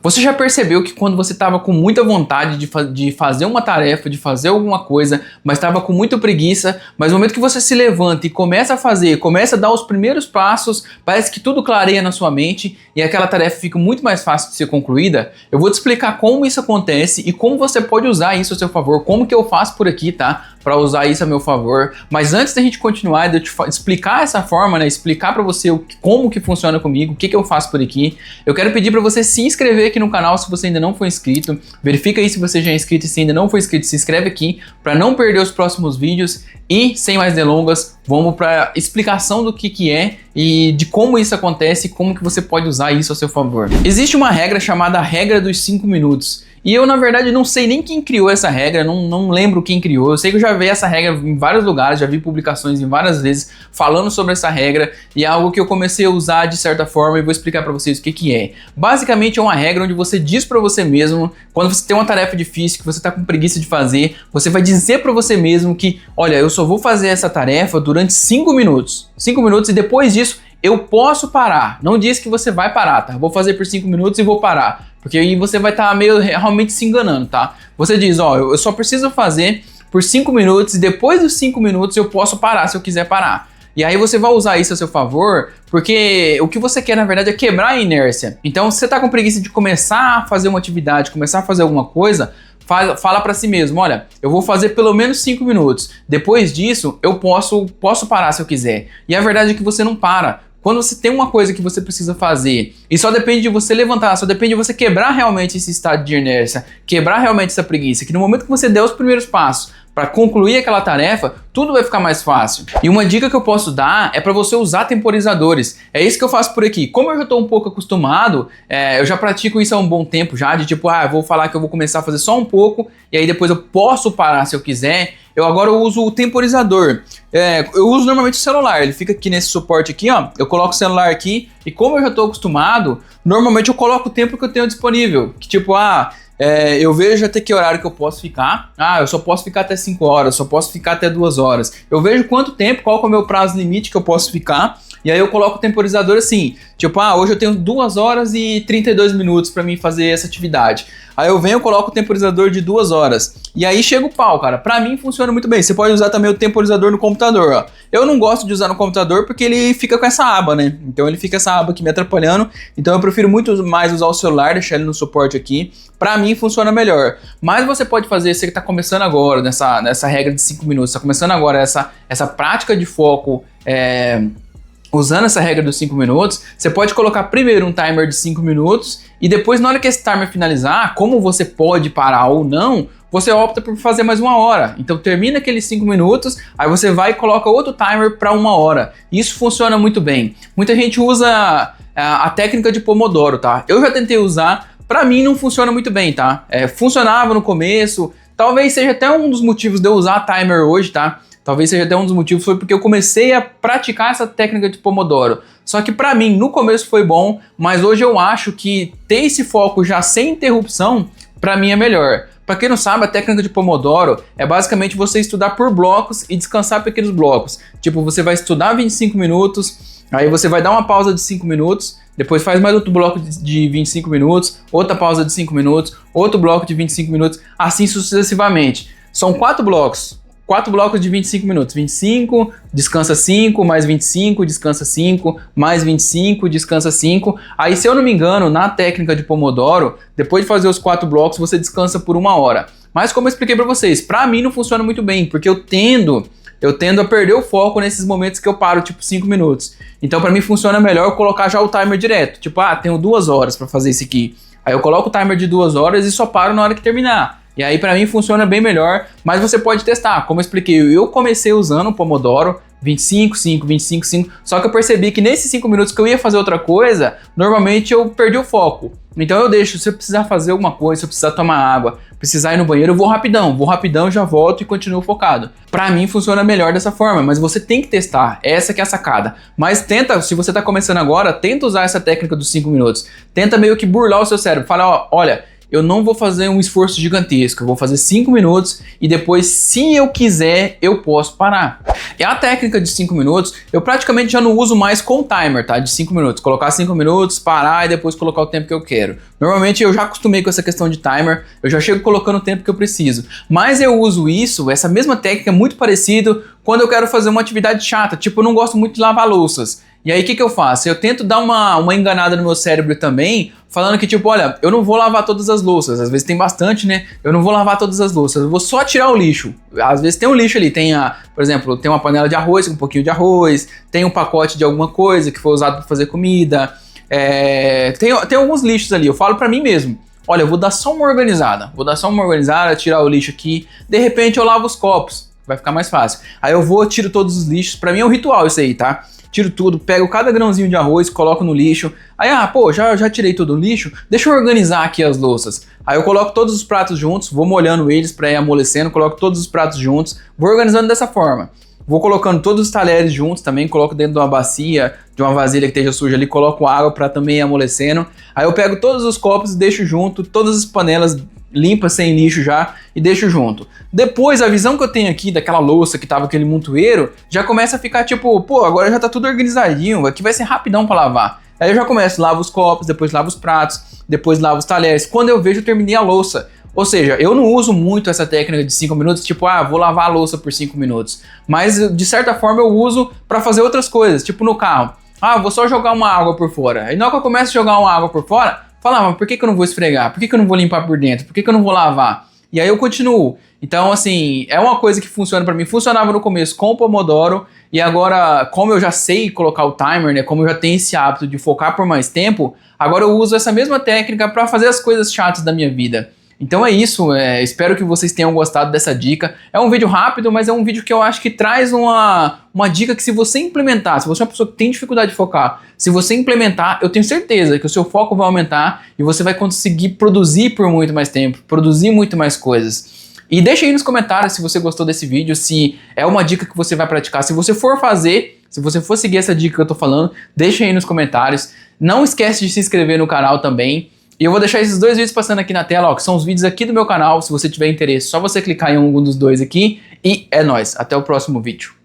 Você já percebeu que quando você estava com muita vontade de fazer uma tarefa, de fazer alguma coisa, mas estava com muita preguiça, mas no momento que você se levanta e começa a fazer, começa a dar os primeiros passos, parece que tudo clareia na sua mente e aquela tarefa fica muito mais fácil de ser concluída? Eu vou te explicar como isso acontece e como você pode usar isso a seu favor, como que eu faço por aqui, tá? Para usar isso a meu favor. Mas antes da gente continuar, de eu te explicar essa forma, né, explicar para você como que funciona comigo, o que eu faço por aqui, eu quero pedir para você se inscrever aqui no canal se você ainda não for inscrito. Verifica aí se você já é inscrito e se ainda não for inscrito, se inscreve aqui para não perder os próximos vídeos. E sem mais delongas, vamos para a explicação do que é e de como isso acontece e como que você pode usar isso a seu favor. Existe uma regra chamada regra dos 5 minutos. E eu, na verdade, não sei nem quem criou essa regra, não lembro quem criou. Eu sei que eu já vi essa regra em vários lugares, já vi publicações em várias vezes falando sobre essa regra e é algo que eu comecei a usar de certa forma e vou explicar para vocês o que é. Basicamente é uma regra onde você diz para você mesmo, quando você tem uma tarefa difícil, que você tá com preguiça de fazer, você vai dizer para você mesmo que, olha, eu só vou fazer essa tarefa durante 5 minutos. 5 minutos e depois disso eu posso parar. Não diz que você vai parar, tá? Vou fazer por 5 minutos e vou parar. Porque aí você vai estar meio realmente se enganando, tá? Você diz, ó, eu só preciso fazer por 5 minutos e depois dos 5 minutos eu posso parar se eu quiser parar. E aí você vai usar isso a seu favor, porque o que você quer na verdade é quebrar a inércia. Então se você tá com preguiça de começar a fazer uma atividade, começar a fazer alguma coisa, fala para si mesmo, olha, eu vou fazer pelo menos 5 minutos. Depois disso eu posso parar se eu quiser. E a verdade é que você não para. Quando você tem uma coisa que você precisa fazer e só depende de você levantar, só depende de você quebrar realmente esse estado de inércia, quebrar realmente essa preguiça, que no momento que você der os primeiros passos para concluir aquela tarefa, tudo vai ficar mais fácil. E uma dica que eu posso dar é para você usar temporizadores. É isso que eu faço por aqui. Como eu já estou um pouco acostumado, eu já pratico isso há um bom tempo já, de tipo, eu vou falar que eu vou começar a fazer só um pouco e aí depois eu posso parar se eu quiser. Agora eu uso o temporizador. Eu uso normalmente o celular, ele fica aqui nesse suporte aqui, ó. Eu coloco o celular aqui e como eu já estou acostumado, normalmente eu coloco o tempo que eu tenho disponível. Que tipo, eu vejo até que horário que eu posso ficar. Eu só posso ficar até 5 horas, só posso ficar até 2 horas. Eu vejo quanto tempo, qual que é o meu prazo limite que eu posso ficar. E aí eu coloco o temporizador assim, tipo, hoje eu tenho 2 horas e 32 minutos para mim fazer essa atividade. Aí eu venho e coloco o temporizador de 2 horas. E aí chega o pau, cara. Pra mim funciona muito bem. Você pode usar também o temporizador no computador, ó. Eu não gosto de usar no computador porque ele fica com essa aba, né? Então ele fica essa aba aqui me atrapalhando. Então eu prefiro muito mais usar o celular, deixar ele no suporte aqui. Pra mim funciona melhor. Mas você pode fazer, você que tá começando agora nessa regra de 5 minutos, tá começando agora essa prática de foco, usando essa regra dos 5 minutos, você pode colocar primeiro um timer de 5 minutos e depois, na hora que esse timer finalizar, como você pode parar ou não, você opta por fazer mais 1 hora. Então termina aqueles 5 minutos, aí você vai e coloca outro timer para 1 hora. Isso funciona muito bem. Muita gente usa a técnica de Pomodoro, tá? Eu já tentei usar, pra mim não funciona muito bem, tá? Funcionava no começo, talvez seja até um dos motivos de eu usar timer hoje, tá? Talvez seja até um dos motivos, foi porque eu comecei a praticar essa técnica de Pomodoro. Só que pra mim, no começo foi bom, mas hoje eu acho que ter esse foco já sem interrupção, pra mim é melhor. Pra quem não sabe, a técnica de Pomodoro é basicamente você estudar por blocos e descansar pequenos blocos. Tipo, você vai estudar 25 minutos, aí você vai dar uma pausa de 5 minutos, depois faz mais outro bloco de 25 minutos, outra pausa de 5 minutos, outro bloco de 25 minutos, assim sucessivamente. São 4 blocos. 4 blocos de 25 minutos, 25, descansa 5, mais 25, descansa 5, mais 25, descansa 5. Aí, se eu não me engano, na técnica de Pomodoro, depois de fazer os 4 blocos, você descansa por 1 hora. Mas como eu expliquei para vocês, pra mim não funciona muito bem, porque eu tendo a perder o foco nesses momentos que eu paro, tipo 5 minutos. Então, pra mim funciona melhor eu colocar já o timer direto. Tipo, tenho 2 horas para fazer isso aqui. Aí eu coloco o timer de 2 horas e só paro na hora que terminar. E aí pra mim funciona bem melhor, mas você pode testar. Como eu expliquei, eu comecei usando o Pomodoro, 25, 5, 25, 5, só que eu percebi que nesses 5 minutos que eu ia fazer outra coisa, normalmente eu perdi o foco. Então eu deixo, se eu precisar fazer alguma coisa, se eu precisar tomar água, precisar ir no banheiro, eu vou rapidão, já volto e continuo focado. Pra mim funciona melhor dessa forma, mas você tem que testar, essa que é a sacada. Mas tenta, se você tá começando agora, tenta usar essa técnica dos 5 minutos. Tenta meio que burlar o seu cérebro, fala, olha, eu não vou fazer um esforço gigantesco, eu vou fazer 5 minutos e depois, se eu quiser, eu posso parar. E a técnica de 5 minutos, eu praticamente já não uso mais com timer, tá? De 5 minutos, colocar 5 minutos, parar e depois colocar o tempo que eu quero. Normalmente eu já acostumei com essa questão de timer, eu já chego colocando o tempo que eu preciso. Mas eu uso isso, essa mesma técnica é muito parecida quando eu quero fazer uma atividade chata, tipo eu não gosto muito de lavar louças. E aí o que eu faço? Eu tento dar uma enganada no meu cérebro também, falando que tipo, olha, eu não vou lavar todas as louças, às vezes tem bastante, né? Eu não vou lavar todas as louças, eu vou só tirar o lixo. Às vezes tem um lixo ali, por exemplo, tem uma panela de arroz com um pouquinho de arroz, tem um pacote de alguma coisa que foi usado para fazer comida, tem alguns lixos ali, eu falo pra mim mesmo. Olha, eu vou dar só uma organizada, tirar o lixo aqui, de repente eu lavo os copos, vai ficar mais fácil. Aí eu vou, tiro todos os lixos, pra mim é um ritual isso aí, tá? Tiro tudo, pego cada grãozinho de arroz, coloco no lixo. Aí, pô, já tirei todo o lixo, deixa eu organizar aqui as louças. Aí eu coloco todos os pratos juntos, vou molhando eles pra ir amolecendo, coloco todos os pratos juntos, vou organizando dessa forma. Vou colocando todos os talheres juntos também, coloco dentro de uma bacia, de uma vasilha que esteja suja ali, coloco água para também ir amolecendo. Aí eu pego todos os copos e deixo junto, todas as panelas limpas, sem lixo já, e deixo junto. Depois, a visão que eu tenho aqui daquela louça que tava aquele montoeiro, já começa a ficar tipo, pô, agora já tá tudo organizadinho, aqui vai ser rapidão para lavar. Aí eu já começo, lavo os copos, depois lavo os pratos, depois lavo os talheres. Quando eu vejo, eu terminei a louça. Ou seja, eu não uso muito essa técnica de 5 minutos, tipo, vou lavar a louça por 5 minutos. Mas, de certa forma, eu uso para fazer outras coisas, tipo no carro. Vou só jogar uma água por fora. Aí na hora que eu começo a jogar uma água por fora, mas por que eu não vou esfregar? Por que eu não vou limpar por dentro? Por que eu não vou lavar? E aí eu continuo. Então, assim, é uma coisa que funciona para mim. Funcionava no começo com o Pomodoro, e agora, como eu já sei colocar o timer, né? Como eu já tenho esse hábito de focar por mais tempo, agora eu uso essa mesma técnica para fazer as coisas chatas da minha vida. Então é isso, espero que vocês tenham gostado dessa dica. É um vídeo rápido, mas é um vídeo que eu acho que traz uma dica que, se você implementar, se você é uma pessoa que tem dificuldade de focar, se você implementar, eu tenho certeza que o seu foco vai aumentar e você vai conseguir produzir por muito mais tempo, produzir muito mais coisas. E deixa aí nos comentários se você gostou desse vídeo, se é uma dica que você vai praticar. Se você for fazer, se você for seguir essa dica que eu tô falando, deixa aí nos comentários. Não esquece de se inscrever no canal também. E eu vou deixar esses 2 vídeos passando aqui na tela, que são os vídeos aqui do meu canal. Se você tiver interesse, só você clicar em algum dos 2 aqui. E é nóis, até o próximo vídeo.